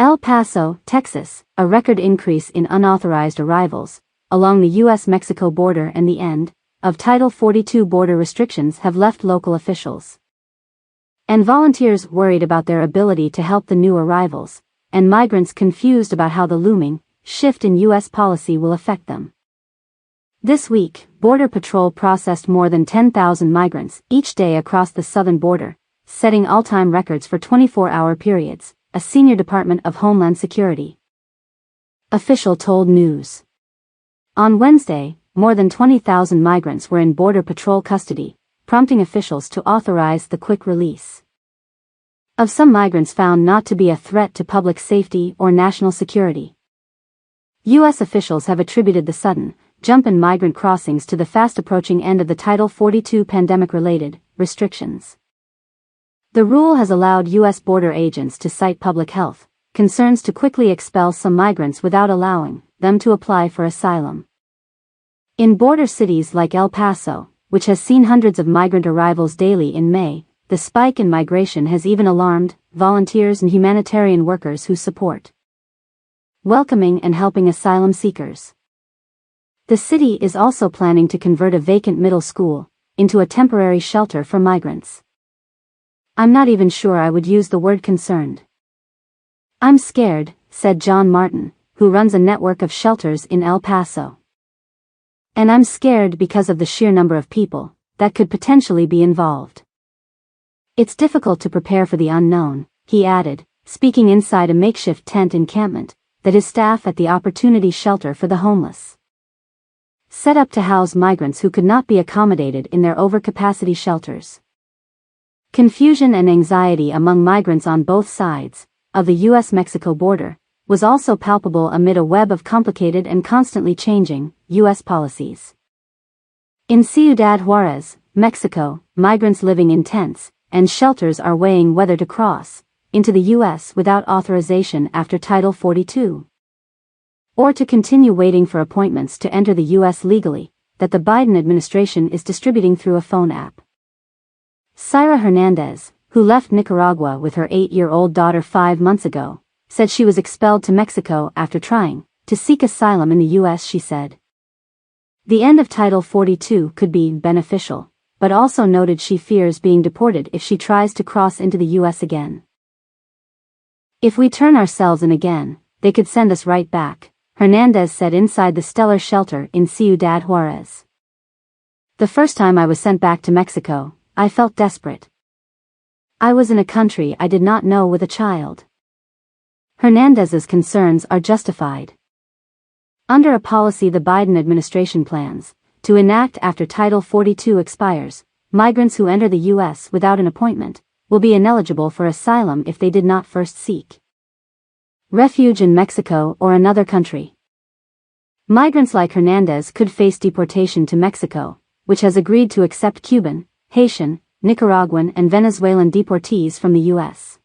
El Paso, Texas, a record increase in unauthorized arrivals along the U.S.-Mexico border and the end of Title 42 border restrictions have left local officials and volunteers worried about their ability to help the new arrivals, and migrants confused about how the looming shift in U.S. policy will affect them. This week, Border Patrol processed more than 10,000 migrants each day across the southern border, setting all-time records for 24-hour periods, a senior Department of Homeland Security official told News. On Wednesday, more than 20,000 migrants were in Border Patrol custody, prompting officials to authorize the quick release of some migrants found not to be a threat to public safety or national security. U.S. officials have attributed the sudden jump in migrant crossings to the fast-approaching end of the Title 42 pandemic-related restrictions. The rule has allowed U.S. border agents to cite public health concerns to quickly expel some migrants without allowing them to apply for asylum. In border cities like El Paso, which has seen hundreds of migrant arrivals daily in May, the spike in migration has even alarmed volunteers and humanitarian workers who support welcoming and helping asylum seekers. The city is also planning to convert a vacant middle school into a temporary shelter for migrants. I'm not even sure I would use the word concerned. I'm scared, said John Martin, who runs a network of shelters in El Paso. And I'm scared because of the sheer number of people that could potentially be involved. It's difficult to prepare for the unknown, he added, speaking inside a makeshift tent encampment that is staff at the Opportunity Shelter for the Homeless, set up to house migrants who could not be accommodated in their overcapacity shelters. Confusion and anxiety among migrants on both sides of the U.S.-Mexico border was also palpable amid a web of complicated and constantly changing U.S. policies. In Ciudad Juarez, Mexico, migrants living in tents and shelters are weighing whether to cross into the U.S. without authorization after Title 42, or to continue waiting for appointments to enter the U.S. legally that the Biden administration is distributing through a phone app. Syra Hernandez, who left Nicaragua with her 8-year-old daughter 5 months ago, said she was expelled to Mexico after trying to seek asylum in the U.S. She said the end of Title 42 could be beneficial, but also noted she fears being deported if she tries to cross into the U.S. again. If we turn ourselves in again, they could send us right back, Hernandez said inside the Stellar shelter in Ciudad Juarez. The first time I was sent back to Mexico, I felt desperate. I was in a country I did not know with a child. Hernandez's concerns are justified. Under a policy the Biden administration plans to enact after Title 42 expires, migrants who enter the U.S. without an appointment will be ineligible for asylum if they did not first seek refuge in Mexico or another country. Migrants like Hernandez could face deportation to Mexico, which has agreed to accept Cuban, Haitian, Nicaraguan and Venezuelan deportees from the U.S.